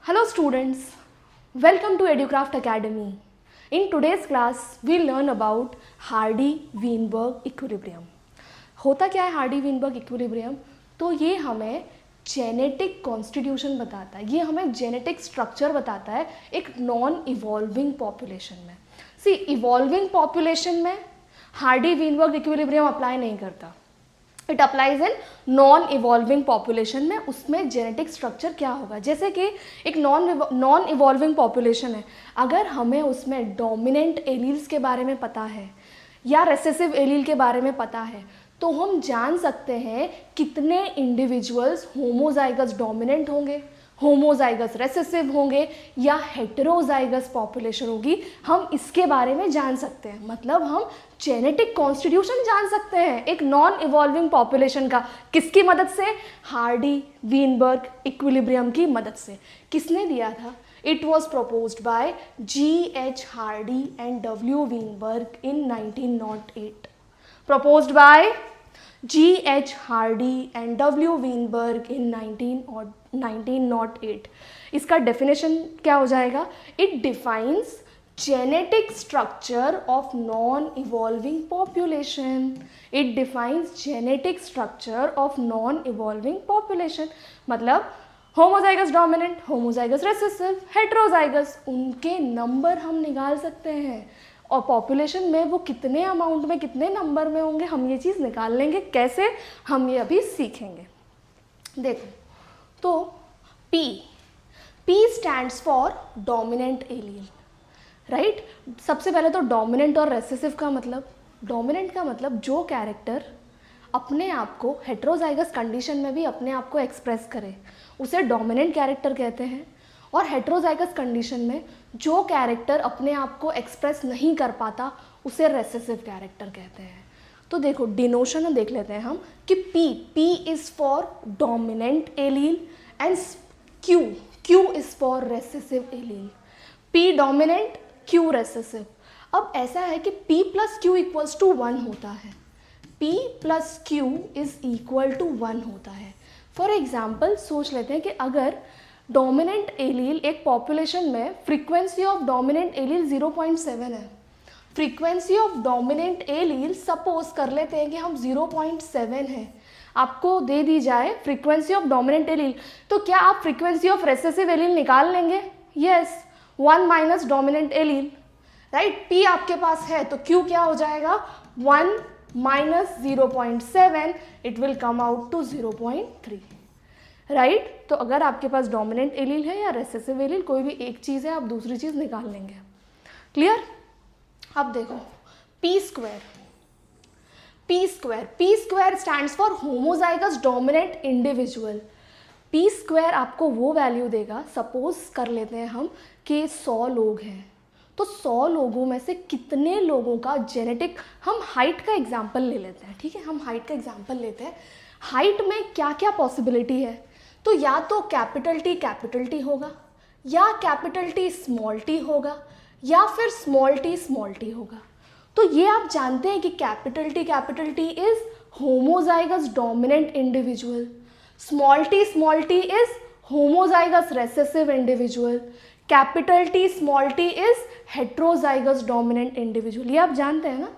Hello students, welcome to EduCraft Academy. In today's class, we'll learn about Hardy-Weinberg equilibrium. होता क्या है Hardy-Weinberg equilibrium? तो ये हमें जेनेटिक कॉन्स्टिट्यूशन बताता है, ये हमें जेनेटिक स्ट्रक्चर बताता है एक नॉन इवॉल्विंग पॉपुलेशन में. सी इवॉल्विंग पॉपुलेशन में हार्डी-वीनबर्ग इक्विलिब्रियम अप्लाई नहीं करता. It applies in non evolving population में. उसमें जेनेटिक स्ट्रक्चर क्या होगा, जैसे कि एक नॉन इवॉल्विंग पॉपुलेशन है, अगर हमें उसमें डोमिनेंट एलील्स के बारे में पता है या रेसेसिव एलील के बारे में पता है तो हम जान सकते हैं कितने इंडिविजुअल्स होमोजाइगस डोमिनेंट होंगे, होमोजाइगस रेसेसिव होंगे या हेटेरोजाइगस पॉपुलेशन होगी. हम इसके बारे में जान सकते हैं, मतलब हम जेनेटिक कॉन्स्टिट्यूशन जान सकते हैं एक नॉन इवॉल्विंग पॉपुलेशन का. किसकी मदद से? हार्डी-वीनबर्ग इक्विलिब्रियम की मदद से. किसने दिया था? It was proposed by G.H. Hardy and W. Weinberg in 1908. Proposed by G.H. Hardy and W. Weinberg in 1908. इसका डेफिनेशन क्या हो जाएगा? It defines genetic structure of non evolving population. It defines genetic structure of non evolving population. मतलब homozygous dominant, homozygous recessive, heterozygous, उनके number हम निकाल सकते हैं और पॉपुलेशन में वो कितने अमाउंट में कितने नंबर में होंगे हम ये चीज़ निकाल लेंगे. कैसे? हम ये अभी सीखेंगे. देखो तो P stands for dominant allele, right. सबसे पहले तो डोमिनेंट और रेसेसिव का मतलब, डोमिनेंट का मतलब जो कैरेक्टर अपने आप को हेटेरोजाइगस कंडीशन में भी अपने आप को एक्सप्रेस करे उसे डोमिनेंट कैरेक्टर कहते हैं. और हेटेरोजाइगस कंडीशन में जो कैरेक्टर अपने आप को एक्सप्रेस नहीं कर पाता उसे रेसेसिव कैरेक्टर कहते हैं. तो देखो डिनोशन देख लेते हैं हम कि P is for dominant allele and Q is for recessive allele. P dominant, Q recessive. अब ऐसा है कि P plus Q equals to 1 होता है. P plus Q is equal to 1 होता है. फॉर एग्जाम्पल सोच लेते हैं कि अगर डोमिनेंट एलील एक पॉपुलेशन में फ्रीक्वेंसी ऑफ डोमिनेंट एलील 0.7 है, frequency of dominant allele suppose कर लेते हैं कि हम 0.7 है, आपको दे दी जाए फ्रीक्वेंसी ऑफ डोमिनेंट एलील, तो क्या आप फ्रीक्वेंसी ऑफ रेसेसिव एलील निकाल लेंगे? Yes, 1 minus dominant allele, right. P आपके पास है तो Q क्या हो जाएगा? 1 minus 0.7, it will come out to 0.3, right. तो अगर आपके पास डोमिनेंट एलील है या रेसेसिव एलील, कोई भी एक चीज़ है, आप दूसरी चीज़ निकाल लेंगे. क्लियर? अब देखो P square stands for homozygous dominant individual. P square आपको वो वैल्यू देगा, सपोज कर लेते हैं हम कि 100 लोग हैं, तो 100 लोगों में से कितने लोगों का जेनेटिक, हम हाइट का एग्जाम्पल ले लेते हैं, ठीक है, हम हाइट का एग्जाम्पल लेते हैं. हाइट में क्या क्या पॉसिबिलिटी है? तो या तो कैपिटल T होगा, या कैपिटल T स्मॉल t होगा, या फिर स्मॉल t होगा. तो ये आप जानते हैं कि capital T is homozygous dominant individual, small t is homozygous recessive individual, capital T small t is heterozygous dominant individual. ये आप जानते हैं ना.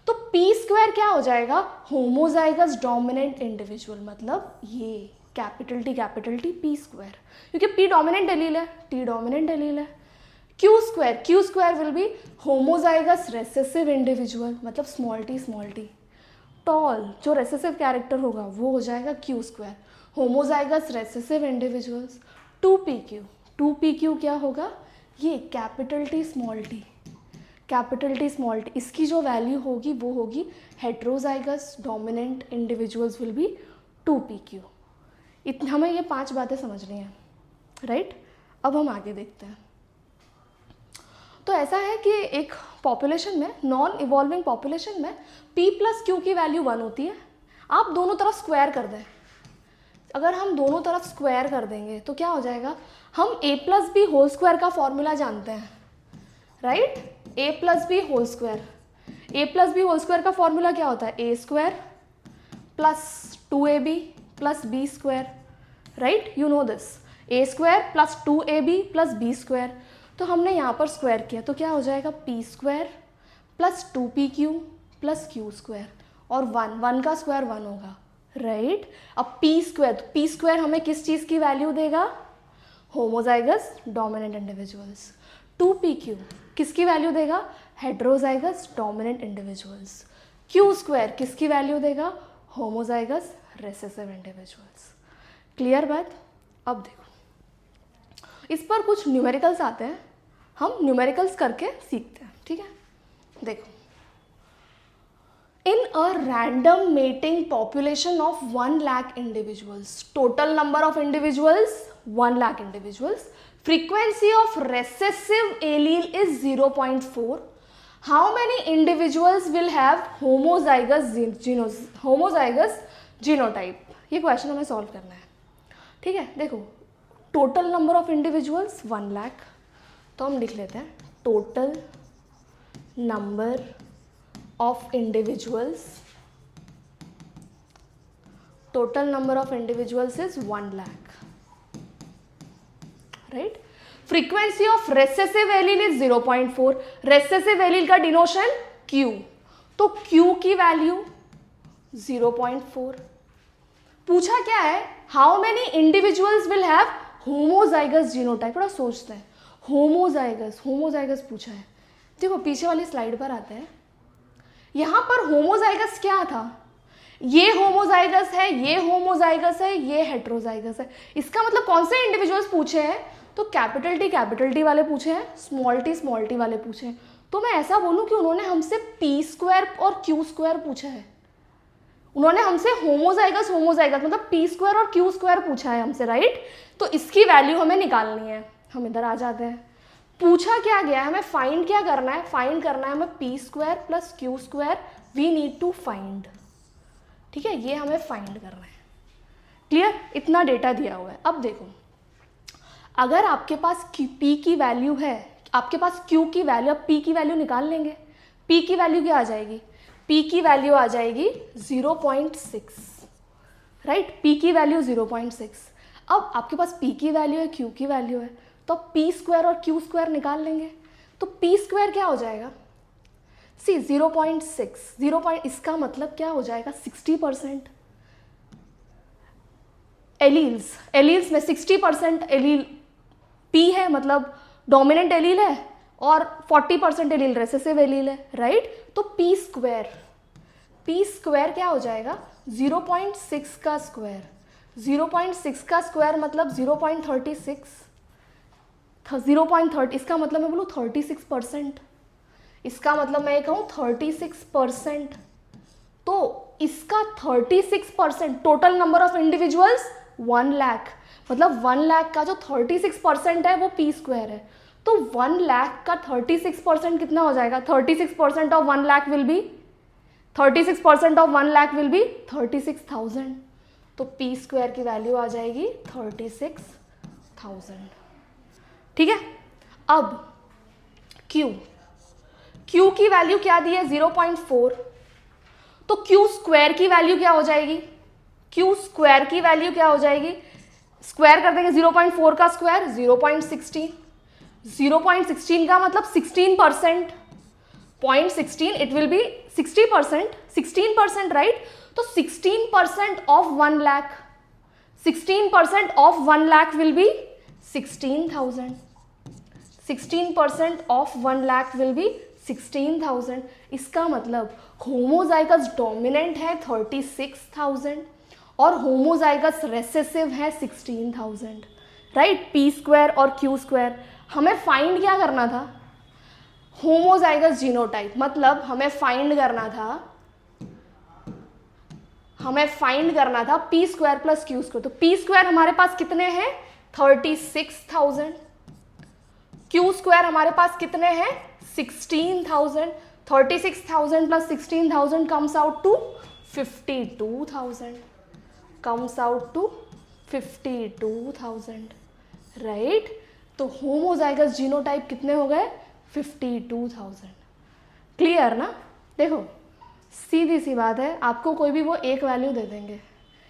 तो P स्क्वायर क्या हो जाएगा? होमोजाइगस डोमिनेंट इंडिविजुअल, मतलब ये कैपिटल T P स्क्वायर, क्योंकि P डोमिनेंट एलील है, T डोमिनेंट एलील है. Q square will be homozygous recessive individual, मतलब स्मॉल t. टॉल जो रेसेसिव कैरेक्टर होगा वो हो जाएगा Q square, homozygous recessive individuals. 2PQ क्या होगा? ये कैपिटल T स्मॉल t, इसकी जो वैल्यू होगी वो होगी heterozygous dominant individuals will be 2PQ. हमें ये 5 बातें समझनी है, राइट. अब हम आगे देखते हैं. तो ऐसा है कि एक पॉपुलेशन में, नॉन इवॉल्विंग पॉपुलेशन में P प्लस Q की वैल्यू 1 होती है. आप दोनों तरफ स्क्वायर कर दें. अगर हम दोनों तरफ स्क्वायर कर देंगे तो क्या हो जाएगा? हम A plus B whole square का फॉर्मूला जानते हैं, राइट. A plus B whole square का फॉर्मूला क्या होता है? A square plus 2AB plus B square, right. You know this. A square plus 2ab plus B square, तो हमने यहाँ पर स्क्वायर किया तो क्या हो जाएगा P square plus 2pq plus Q square, और 1 का स्क्वायर 1 होगा, राइट। अब पी स्क्वायर हमें किस चीज़ की वैल्यू देगा, होमोजाइगस डोमिनेंट इंडिविजुअल्स। 2pq किसकी वैल्यू देगा, heterozygous dominant individuals. Q square किसकी वैल्यू देगा, होमोजाइगस रिसेसिव इंडिविजुअल्स। क्लियर बात। अब देखो इस पर कुछ न्यूमेरिकल्स आते हैं, हम न्यूमेरिकल्स करके सीखते हैं, ठीक है। देखो in a random mating population of 1 lakh individuals, total number of individuals 1 lakh individuals, frequency of recessive allele is 0.4, how many individuals will have homozygous genotype। ये क्वेश्चन हमें सॉल्व करना है, ठीक है। देखो total number of individuals 1 lakh, तो हम लिख लेते हैं total number of individuals is 1 lakh, right। frequency of recessive allele is 0.4, recessive allele का डिनोशन Q, तो Q की वैल्यू 0.4। पूछा क्या है, how many individuals will have homozygous genotype. थोड़ा सोचते हैं, होमोजाइगस पूछा है। देखो पीछे वाली स्लाइड पर आते हैं, यहाँ पर होमोजाइगस क्या था, ये होमोजाइगस है, ये होमोजाइगस है, ये हेट्रोजाइगस है। इसका मतलब कौन से इंडिविजुअल्स पूछे हैं, तो कैपिटल टी वाले पूछे हैं, स्मॉल टी वाले पूछे हैं। तो मैं ऐसा बोलूँ कि उन्होंने हमसे पी स्क्वायर और क्यू स्क्वायर पूछा है, उन्होंने हमसे होमोजाइगस मतलब पी स्क्वायर और क्यू स्क्वायर पूछा है हमसे, राइट। तो इसकी वैल्यू हमें निकालनी है। हम इधर आ जाते हैं, पूछा क्या गया है, हमें फाइंड क्या करना है, फाइंड करना है हमें P square plus Q square, we need to find, ठीक है। ये हमें फाइंड करना है, क्लियर। इतना डेटा दिया हुआ है। अब देखो अगर आपके पास पी की वैल्यू है, आपके पास क्यू की वैल्यू, अब पी की वैल्यू निकाल लेंगे। पी की वैल्यू क्या आ जाएगी, पी की वैल्यू आ जाएगी 0.6, राइट। पी की वैल्यू 0.6। अब आपके पास पी की वैल्यू है, क्यू की वैल्यू है, तो पी स्क्वायर और क्यू स्क्वायर निकाल लेंगे। तो पी स्क्वायर क्या हो जाएगा, सी 0.6, इसका मतलब क्या हो जाएगा 60%। एलील्स में 60% एलील पी है, मतलब डोमिनेंट एलील है, और 40% एलील रेसेसिव एलील है, राइट। तो पी स्क्वायर क्या हो जाएगा 0.6 का स्क्वायर, 0.6 का स्क्वायर मतलब 0.36, 0.30, इसका मतलब मैं बोलूँ 36%, इसका मतलब मैं ये कहूँ 36%। तो इसका 36%, total number of individuals 1 lakh, मतलब 1 लाख का जो 36% है वो पी स्क्वायर है। तो 1 लाख का 36% कितना हो जाएगा, 36% ऑफ 1 लाख विल बी 36,000। तो पी स्क्वायर की वैल्यू आ जाएगी 36,000, ठीक है। अब Q की वैल्यू क्या दी है 0.4, तो Q स्क्वायर की वैल्यू क्या हो जाएगी, Q स्क्वायर की वैल्यू क्या हो जाएगी, स्क्वायर कर देंगे 0.4 का स्क्वायर 0.16, 0.16 का मतलब 16%, 0.16 इट विल बी 16%, राइट। तो 16% of 1 lakh, 16% of 1 lakh will be 16,000, 16% of 1 lakh will be 16,000। इसका मतलब होमोजाइगस डोमिनेंट है 36,000 और होमोजाइगस रेसेसिव है 16,000, राइट। पी स्क्वायर और क्यू स्क्वायर, हमें फाइंड क्या करना था, होमोजाइगस जीनोटाइप, मतलब हमें फाइंड करना था P square plus Q square. तो पी स्क्वायर हमारे पास कितने हैं 36,000, क्यू स्क्वायर हमारे पास कितने हैं 16,000, 36,000 plus 16,000 comes out to 52,000, right. तो होमोजाइगस जीनोटाइप कितने हो गए 52,000, क्लियर ना। देखो सीधी सी बात है, आपको कोई भी वो एक वैल्यू दे देंगे,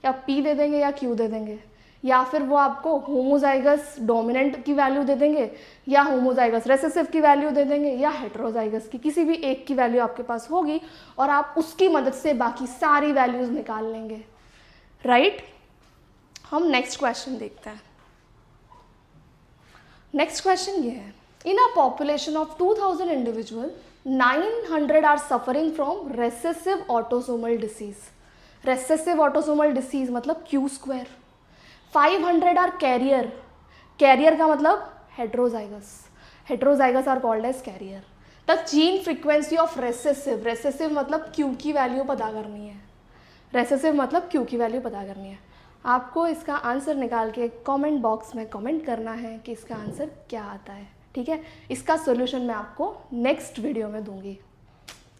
या P दे देंगे या Q दे देंगे, या फिर वो आपको होमोजाइगस डोमिनेंट की वैल्यू दे देंगे, या होमोजाइगस रेसेसिव की वैल्यू दे देंगे, या हेटेरोजाइगस की, किसी भी एक की वैल्यू आपके पास होगी और आप उसकी मदद से बाकी सारी वैल्यूज निकाल लेंगे, राइट। हम नेक्स्ट क्वेश्चन देखते हैं। नेक्स्ट क्वेश्चन ये है, in a population of 2000 individual 900 are suffering from recessive autosomal disease. Recessive autosomal disease मतलब Q square. 500 are carrier, carrier का मतलब heterozygous, heterozygous are called as carrier. The gene frequency of recessive, recessive मतलब Q की value पता करनी है, recessive मतलब Q की वैल्यू पता करनी है। आपको इसका आंसर निकाल के कमेंट बॉक्स में कमेंट करना है कि इसका आंसर क्या आता है, ठीक है। इसका सॉल्यूशन मैं आपको नेक्स्ट वीडियो में दूंगी।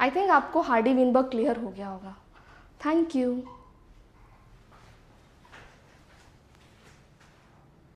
आई थिंक आपको हार्डी-विनबर्ग क्लियर हो गया होगा। Thank you.